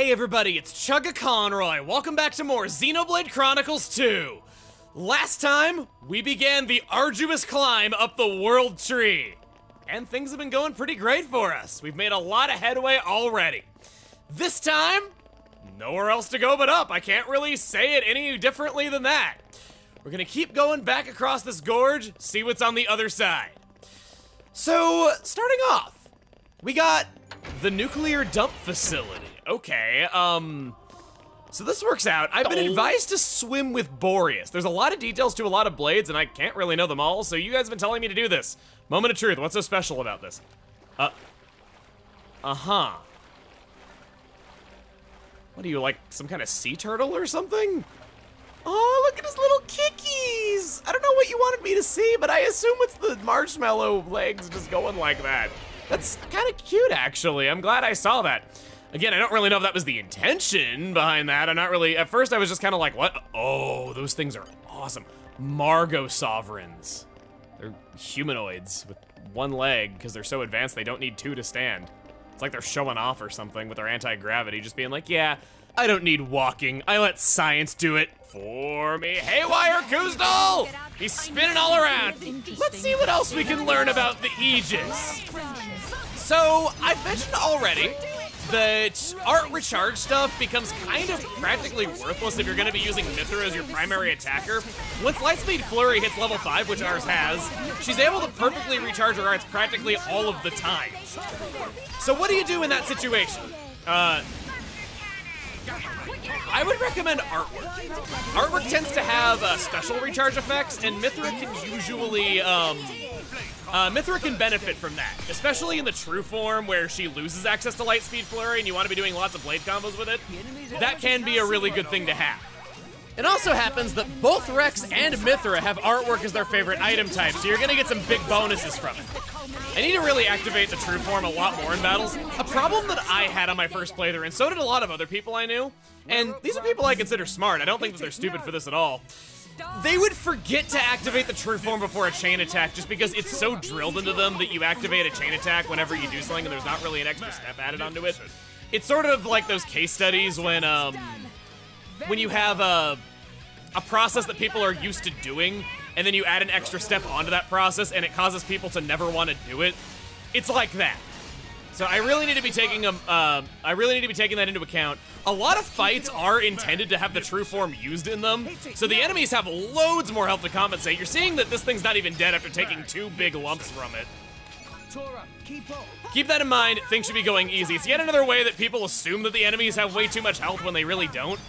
Hey everybody, it's Chugga Conroy. Welcome back to more Xenoblade Chronicles 2. Last time, we began the arduous climb up the world tree. And things have been going pretty great for us. We've made a lot of headway already. This time, nowhere else to go but up. I can't really say it any differently than that. We're gonna keep going back across this gorge, see what's on the other side. So, starting off, we got the nuclear dump facility. Okay, so this works out. I've been advised to swim with Boreas. There's a lot of details to a lot of blades, and I can't really know them all, so you guys have been telling me to do this. Moment of truth, what's so special about this? Uh-huh. What are you, like, some kind of sea turtle or something? Oh, look at his little kickies! I don't know what you wanted me to see, but I assume it's the marshmallow legs just going like that. That's kind of cute, actually. I'm glad I saw that. Again, I don't really know if that was the intention behind that. I'm not really, at first I was just kind of like, what? Oh, those things are awesome. Margo sovereigns. They're humanoids with one leg because they're so advanced they don't need two to stand. It's like they're showing off or something with their anti-gravity, just being like, yeah, I don't need walking. I let science do it for me. Haywire Kuzdal! He's spinning all around. Let's see what else we can learn about the Aegis. So, I've mentioned already that art recharge stuff becomes kind of practically worthless if you're gonna be using Mithra as your primary attacker. Once Lightspeed Flurry hits level 5, which ours has, she's able to perfectly recharge her arts practically all of the time. So what do you do in that situation? I would recommend artwork. Artwork tends to have special recharge effects, and Mithra can usually, Mithra can benefit from that, especially in the true form where she loses access to Lightspeed Flurry and you want to be doing lots of blade combos with it. That can be a really good thing to have. It also happens that both Rex and Mithra have artwork as their favorite item type, so you're gonna get some big bonuses from it. I need to really activate the true form a lot more in battles. A problem that I had on my first playthrough, and so did a lot of other people I knew, and these are people I consider smart. I don't think that they're stupid for this at all. They would forget to activate the true form before a chain attack just because it's so drilled into them that you activate a chain attack whenever you do something and there's not really an extra step added onto it. It's sort of like those case studies when you have a process that people are used to doing and then you add an extra step onto that process and it causes people to never want to do it. It's like that. So I really need to be taking that into account. A lot of fights are intended to have the true form used in them, so the enemies have loads more health to compensate. You're seeing that this thing's not even dead after taking 2 big lumps from it. Keep that in mind, things should be going easy. It's yet another way that people assume that the enemies have way too much health when they really don't.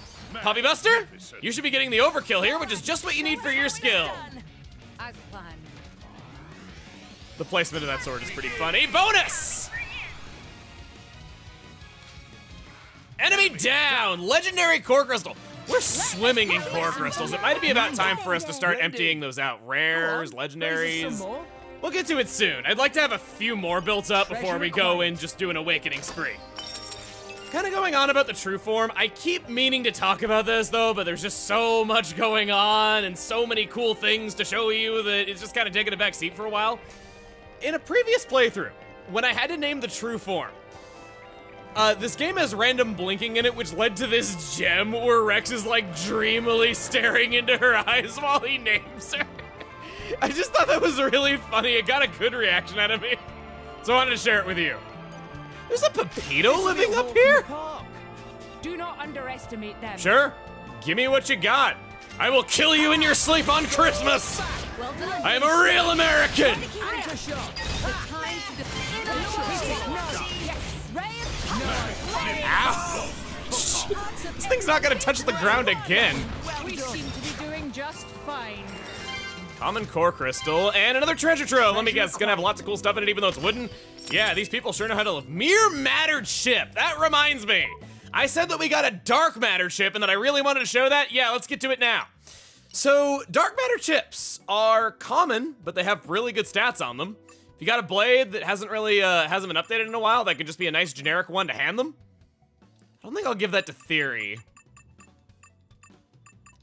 Puppy Buster, you should be getting the overkill here, which is just what you need for your skill. The placement of that sword is pretty funny. Bonus! Enemy down! Legendary core crystal. We're swimming in core crystals. It might be about time for us to start emptying those out. Rares, legendaries. We'll get to it soon. I'd like to have a few more built up before we go and just do an awakening spree. Kind of going on about the true form. I keep meaning to talk about this though, but there's just so much going on and so many cool things to show you that it's just kind of taking a back seat for a while. In a previous playthrough, when I had to name the true form, this game has random blinking in it, which led to this gem where Rex is like dreamily staring into her eyes while he names her. I just thought that was really funny. It got a good reaction out of me, so I wanted to share it with you. There's a Pepito living up here? Do not underestimate them. Sure, give me what you got. I will kill you in your sleep on Christmas. Well done. I am a real American. Ow! This thing's not gonna touch the ground again. We seem to be doing just fine. Common core crystal and another treasure trove. Let me guess, it's gonna have lots of cool stuff in it even though it's wooden. Yeah, these people sure know how to live. Mere mattered ship, that reminds me. I said that we got a dark matter chip and that I really wanted to show that. Yeah, let's get to it now. So, dark matter chips are common, but they have really good stats on them. If you got a blade that hasn't been updated in a while, that could just be a nice generic one to hand them. I don't think I'll give that to Theory.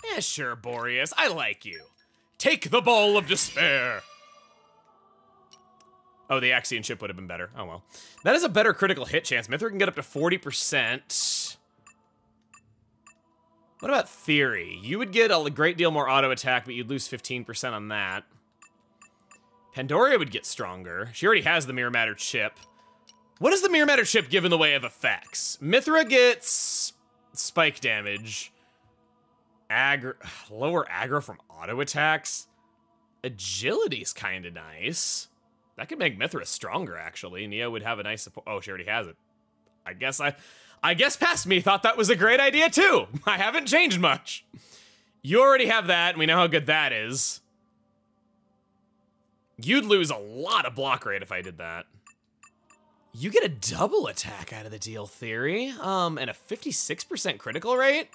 Yeah, sure, Boreas, I like you. Take the ball of despair. Oh, the Axion chip would have been better. Oh well. That is a better critical hit chance. Mithra can get up to 40%. What about Theory? You would get a great deal more auto attack, but you'd lose 15% on that. Pandoria would get stronger. She already has the Mirror Matter chip. What does the Mirror Matter chip give in the way of effects? Mithra gets spike damage. Lower aggro from auto attacks. Agility's kind of nice. That could make Mithra stronger, actually. Neo would have a nice support. Oh, she already has it. I guess past me thought that was a great idea, too. I haven't changed much. You already have that, and we know how good that is. You'd lose a lot of block rate if I did that. You get a double attack out of the deal, Theory, and a 56% critical rate.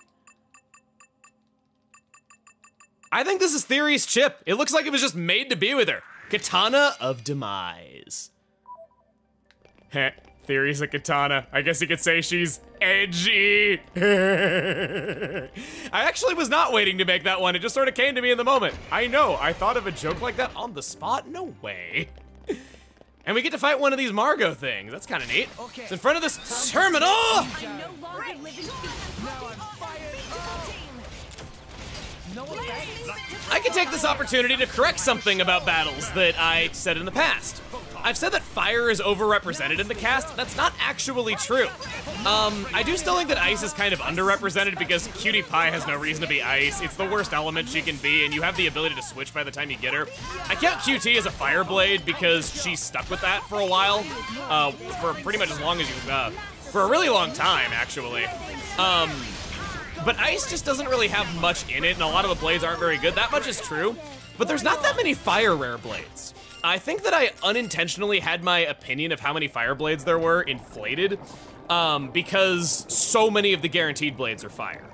I think this is Theory's chip. It looks like it was just made to be with her. Katana of Demise. Heh, Theory's a katana. I guess you could say she's edgy. I actually was not waiting to make that one. It just sort of came to me in the moment. I know, I thought of a joke like that on the spot. No way. And we get to fight one of these Margot things. That's kind of neat. Okay. It's in front of this terminal. I no longer live in fear. Now I'm fired. I can take this opportunity to correct something about battles that I said in the past. I've said that fire is overrepresented in the cast. That's not actually true. I do still think that ice is kind of underrepresented because Cutie Pie has no reason to be ice. It's the worst element she can be, and you have the ability to switch by the time you get her. I count QT as a fire blade because she's stuck with that for a while, for pretty much as long as you, for a really long time, actually. But ice just doesn't really have much in it, and a lot of the blades aren't very good. That much is true, but there's not that many fire rare blades. I think that I unintentionally had my opinion of how many fire blades there were inflated, because so many of the guaranteed blades are fire.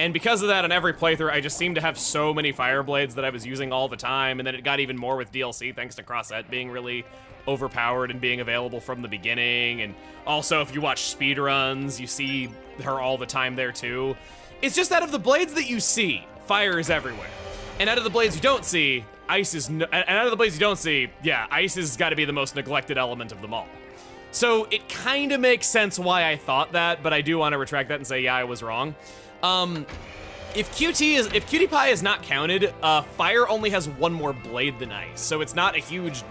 And because of that, on every playthrough, I just seemed to have so many fire blades that I was using all the time, and then it got even more with DLC thanks to Crossette being really overpowered and being available from the beginning. And also, if you watch speedruns, you see her all the time there too. It's just out of the blades that you see, fire is everywhere. And out of the blades you don't see, ice is, and out of the blades you don't see, yeah, ice has got to be the most neglected element of them all. So it kind of makes sense why I thought that, but I do want to retract that and say, yeah, I was wrong. If Cutie Pie is not counted, fire only has one more blade than ice, so it's not a huge,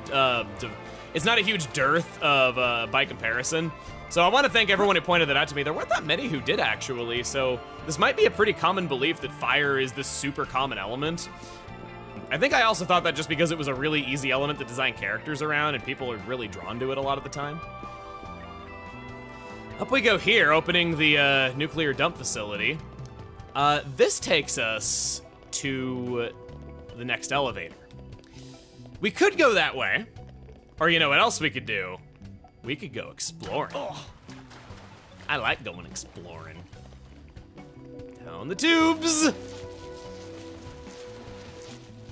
dearth of by comparison. So I want to thank everyone who pointed that out to me. There weren't that many who did actually, so this might be a pretty common belief that fire is this super common element. I think I also thought that just because it was a really easy element to design characters around and people are really drawn to it a lot of the time. Up we go here, opening the nuclear dump facility. This takes us to the next elevator. We could go that way, or you know what else we could do? We could go exploring. Oh, I like going exploring. Down the tubes.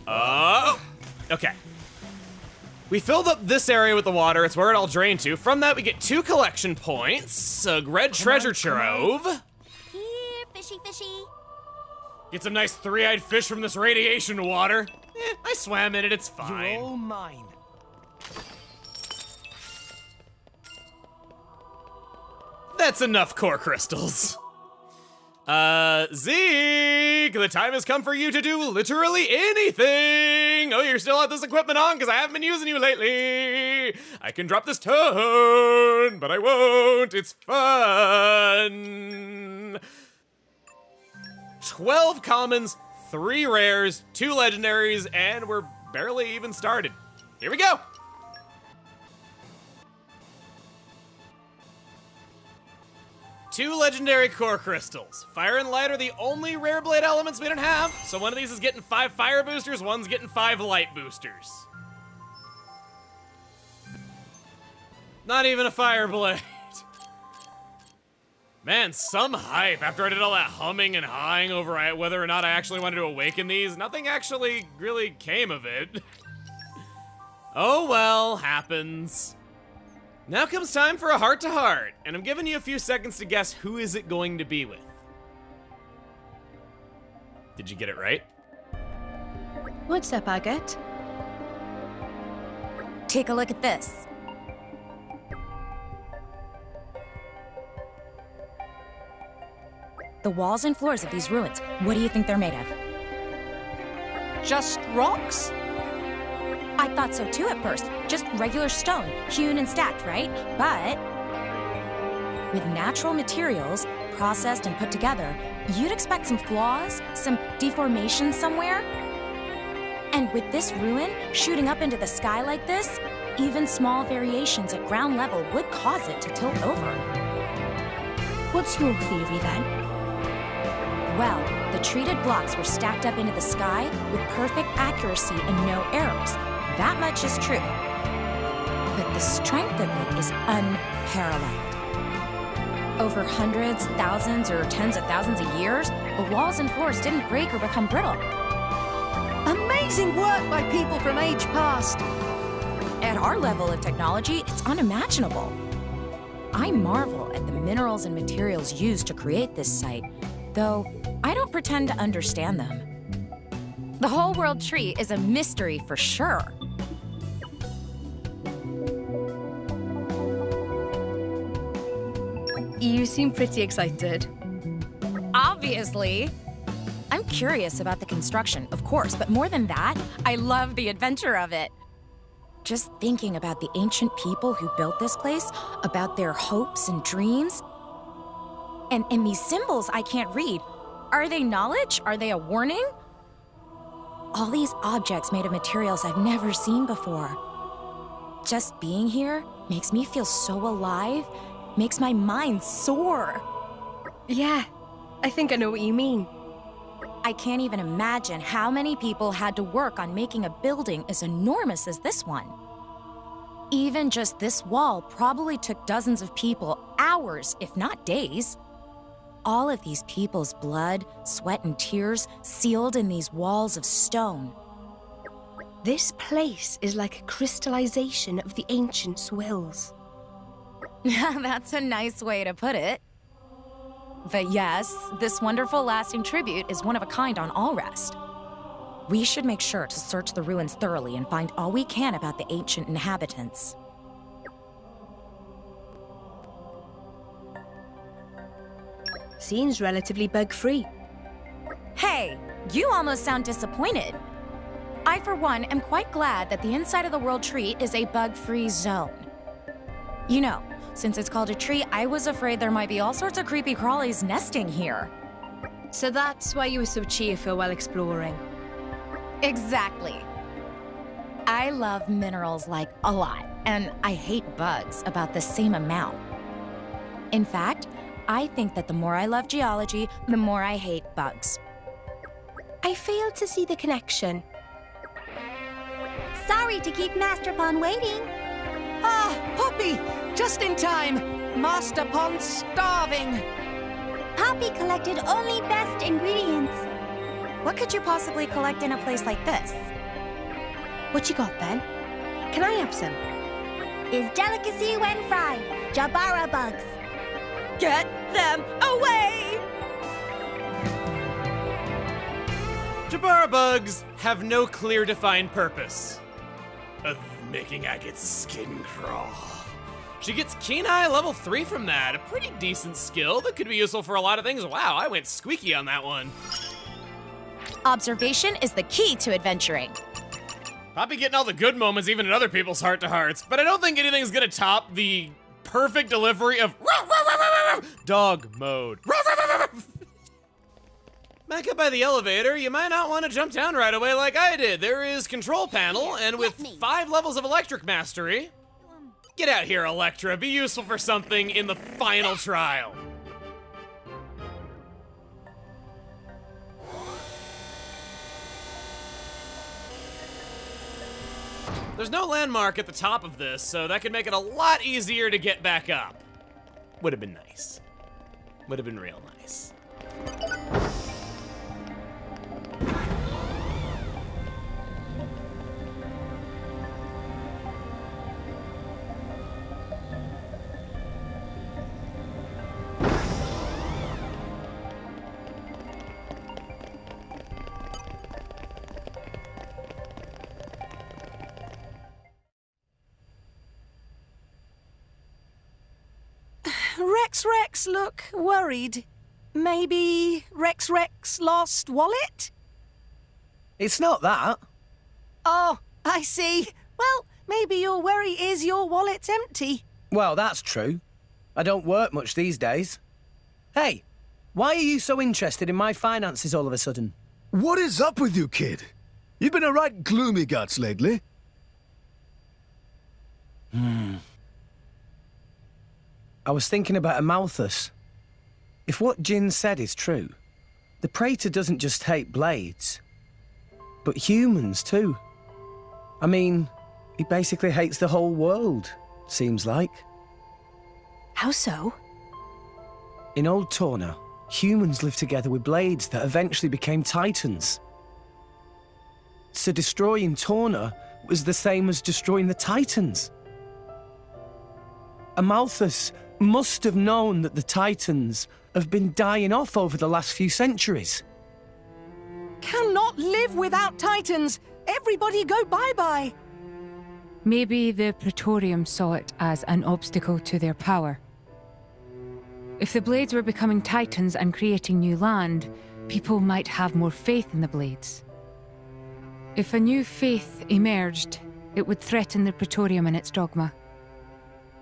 Oh, okay. We filled up this area with the water. It's where it all drained to. From that, we get 2 collection points. A red treasure trove. Here, fishy, fishy. Get some nice 3-eyed fish from this radiation water. I swam in it, it's fine. You're all mine. That's enough core crystals. Zeke, the time has come for you to do literally anything. Oh, you're still at this equipment on because I haven't been using you lately. I can drop this tone, but I won't. It's fun. 12 commons, 3 rares, 2 legendaries, and we're barely even started. Here we go. Two legendary core crystals. Fire and light are the only rare blade elements we don't have, so one of these is getting 5 fire boosters, one's getting 5 light boosters. Not even a fire blade. Man, some hype after I did all that humming and hawing over whether or not I actually wanted to awaken these. Nothing actually really came of it. Oh well, happens. Now comes time for a heart-to-heart, and I'm giving you a few seconds to guess who is it going to be with. Did you get it right? What's up, Agate? Take a look at this. the walls and floors of these ruins, what do you think they're made of? Just rocks? I thought so too at first. Just regular stone, hewn and stacked, right? But with natural materials, processed and put together, you'd expect some flaws, some deformation somewhere. And with this ruin shooting up into the sky like this, even small variations at ground level would cause it to tilt over. What's your theory then? Well, the treated blocks were stacked up into the sky with perfect accuracy and no errors. That much is true. But the strength of it is unparalleled. Over hundreds, thousands, or tens of thousands of years, the walls and floors didn't break or become brittle. Amazing work by people from age past. At our level of technology, it's unimaginable. I marvel at the minerals and materials used to create this site, though I don't pretend to understand them. The whole world tree is a mystery for sure. You seem pretty excited. Obviously. I'm curious about the construction, of course, but more than that, I love the adventure of it. Just thinking about the ancient people who built this place, about their hopes and dreams. And these symbols I can't read. Are they knowledge? Are they a warning? All these objects made of materials I've never seen before. Just being here makes me feel so alive, makes my mind soar. Yeah, I think I know what you mean. I can't even imagine how many people had to work on making a building as enormous as this one. Even just this wall probably took dozens of people hours, if not days. All of these people's blood, sweat, and tears sealed in these walls of stone. This place is like a crystallization of the ancients' wills. That's a nice way to put it. But yes, this wonderful lasting tribute is one of a kind on all rest. We should make sure to search the ruins thoroughly and find all we can about the ancient inhabitants. Seems relatively bug-free. Hey, you almost sound disappointed. I, for one, am quite glad that the inside of the World Tree is a bug-free zone. You know, since it's called a tree, I was afraid there might be all sorts of creepy crawlies nesting here. So that's why you were so cheerful while exploring. Exactly. I love minerals like a lot, and I hate bugs about the same amount. In fact, I think that the more I love geology, the more I hate bugs. I fail to see the connection. Sorry to keep Master Pond waiting. Ah, Poppy! Just in time! Master Pond's starving! Poppy collected only best ingredients. What could you possibly collect in a place like this? What you got then? Can I have some? Is delicacy when fried. Jabara bugs. Get them away! Jabara bugs have no clear defined purpose of making Agate's skin crawl. She gets Keen Eye level 3 from that, a pretty decent skill that could be useful for a lot of things. Wow, I went squeaky on that one. Observation is the key to adventuring. Poppy getting all the good moments even in other people's heart-to-hearts, but I don't think anything's gonna top the perfect delivery of dog mode. Back up by the elevator, you might not want to jump down right away like I did. There is control panel, and with 5 levels of electric mastery, get out here, Electra. Be useful for something in the final trial. There's no landmark at the top of this, so that could make it a lot easier to get back up. Would have been nice. Would have been real nice. Rex, look, worried. Maybe Rex's lost wallet? It's not that. Oh, I see. Well, maybe your worry is your wallet's empty. Well, that's true. I don't work much these days. Hey, why are you so interested in my finances all of a sudden? What is up with you, kid? You've been a right gloomy guts lately. I was thinking about Amalthus. If what Jin said is true, the Praetor doesn't just hate blades, but humans too. I mean, he basically hates the whole world, seems like. How so? In Old Torna, humans lived together with blades that eventually became titans. So destroying Torna was the same as destroying the titans. Amalthus must have known that the titans have been dying off over the last few centuries. Cannot live without titans. Everybody go bye-bye. Maybe the Praetorium saw it as an obstacle to their power. If the Blades were becoming titans and creating new land, people might have more faith in the Blades. If a new faith emerged, it would threaten the Praetorium and its dogma.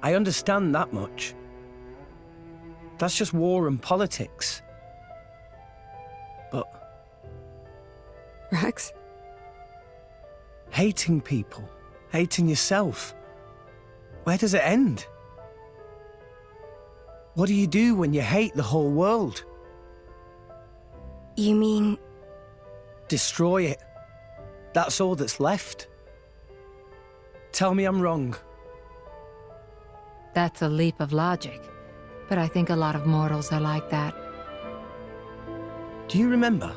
I understand that much. That's just war and politics. But Rex? hating people, hating yourself, where does it end? What do you do when you hate the whole world? You mean... Destroy it. That's all that's left. Tell me I'm wrong. That's a leap of logic, but I think a lot of mortals are like that. Do you remember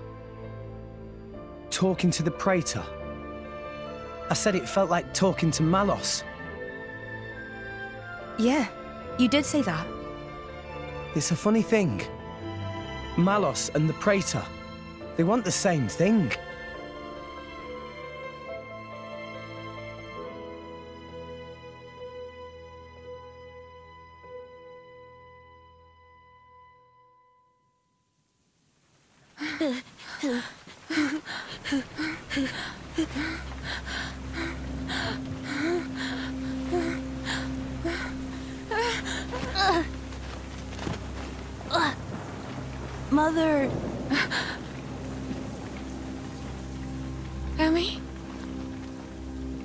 talking to the Praetor? I said it felt like talking to Malos. Yeah, you did say that. It's a funny thing. Malos and the Praetor, they want the same thing. Mother... Emmy?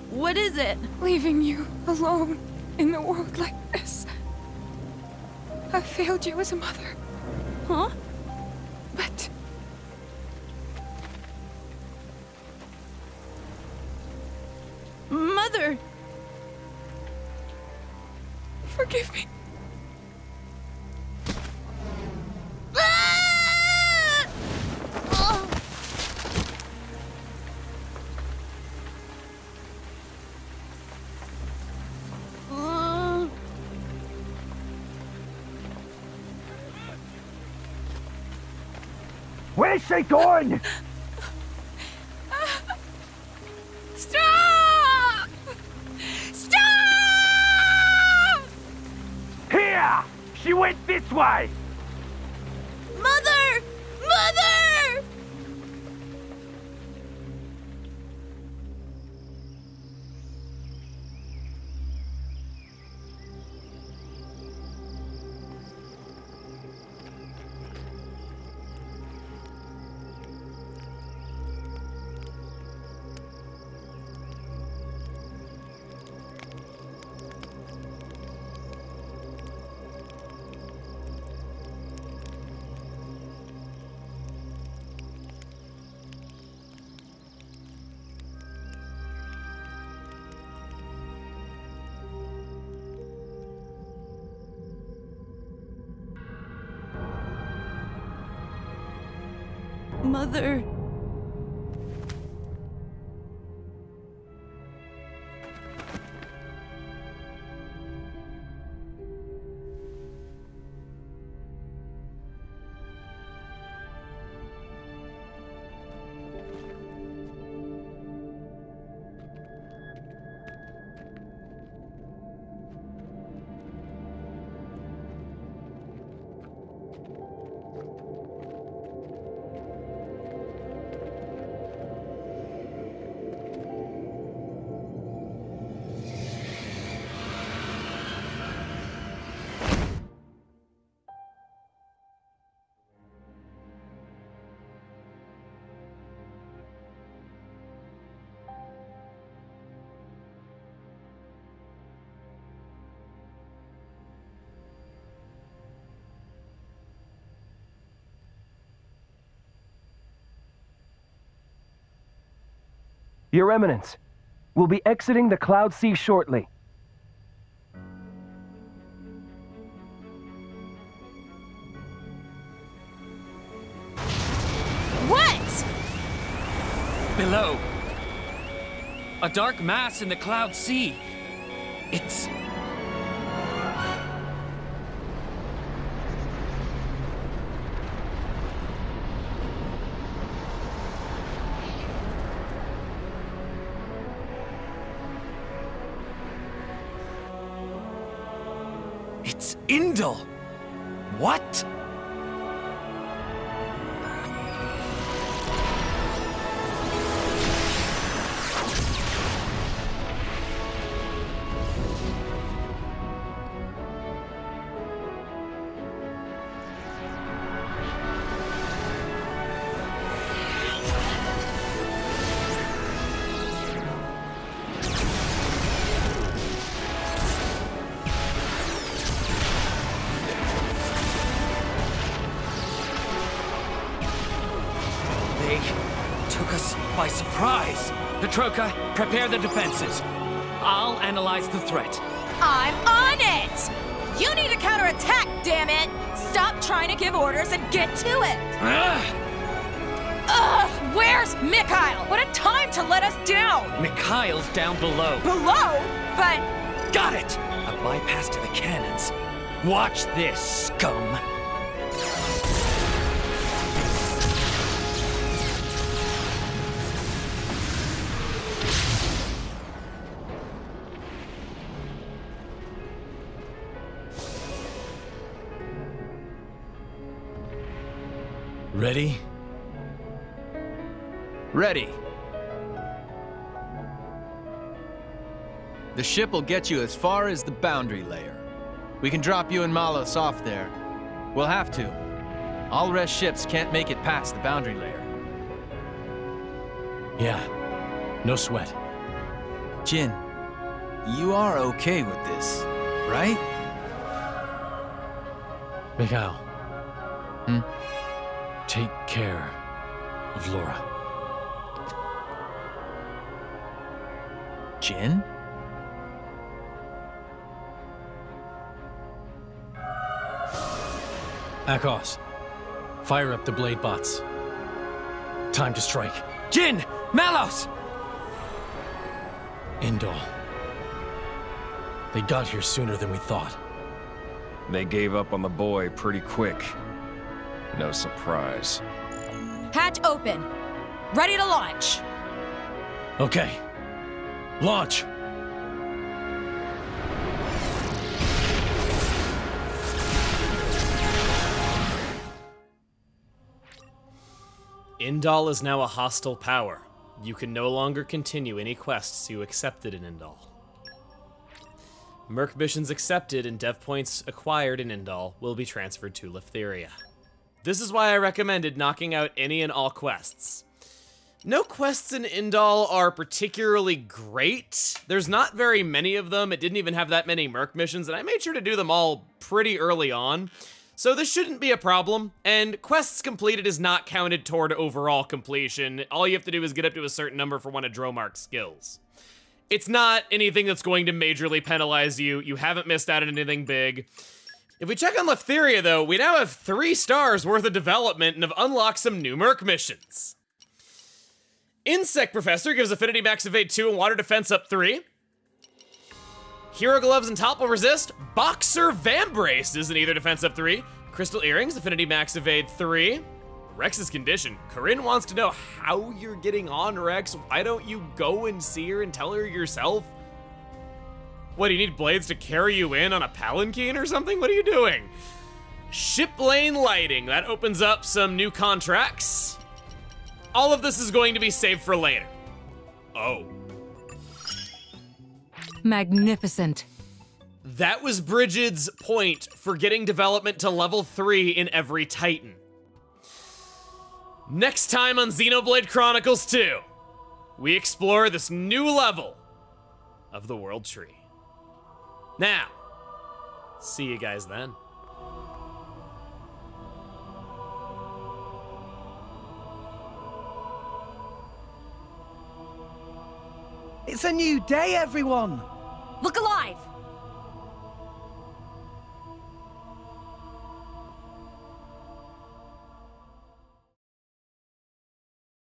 What is it? Leaving you alone in the world like this. I failed you as a mother. Huh? But... Mother! Forgive me. Where's she going? Stop! Stop! Here! She went this way! Mother! Mother! Mother. Your Eminence, we'll be exiting the Cloud Sea shortly. What? Below. A dark mass in the Cloud Sea. It's... It's Indal! What? By surprise! Petroka, prepare the defenses. I'll analyze the threat. I'm on it! You need to counterattack, damn it! Stop trying to give orders and get to it! Ugh! Where's Mikhail? What a time to let us down! Mikhail's down below. Below? But... Got it! A bypass to the cannons. Watch this, scum! Ready? Ready. The ship will get you as far as the boundary layer. We can drop you and Malos off there. We'll have to. All rest ships can't make it past the boundary layer. Yeah, no sweat. Jin, you are okay with this, right? Mikhail. Hmm? Take care of Laura. Jin? Akos, fire up the blade bots. Time to strike. Jin! Malos! Indal. They got here sooner than we thought. They gave up on the boy pretty quick. No surprise. Hatch open. Ready to launch. Okay. Launch! Indal is now a hostile power. You can no longer continue any quests you accepted in Indal. Merc missions accepted and dev points acquired in Indal will be transferred to Leftheria. This is why I recommended knocking out any and all quests. No quests in Indal are particularly great. There's not very many of them. It didn't even have that many Merc missions, and I made sure to do them all pretty early on. So this shouldn't be a problem, and quests completed is not counted toward overall completion. All you have to do is get up to a certain number for one of Dromark's skills. It's not anything that's going to majorly penalize you. You haven't missed out on anything big. If we check on Leftheria, though, we now have 3 stars worth of development and have unlocked some new Merc missions. Insect Professor gives Affinity Max Evade 2 and Water Defense up 3. Hero Gloves and Topple Resist. Boxer Vambrace is an Ether Defense up 3. Crystal Earrings, Affinity Max Evade 3. Rex's Condition. Corinne wants to know how you're getting on, Rex. Why don't you go and see her and tell her yourself? What, do you need blades to carry you in on a palanquin or something? What are you doing? Ship Lane Lighting. That opens up some new contracts. All of this is going to be saved for later. Oh. Magnificent. That was Brigid's point for getting development to level 3 in every Titan. Next time on Xenoblade Chronicles 2, we explore this new level of the World Tree. Now, see you guys then. It's a new day, everyone! Look alive!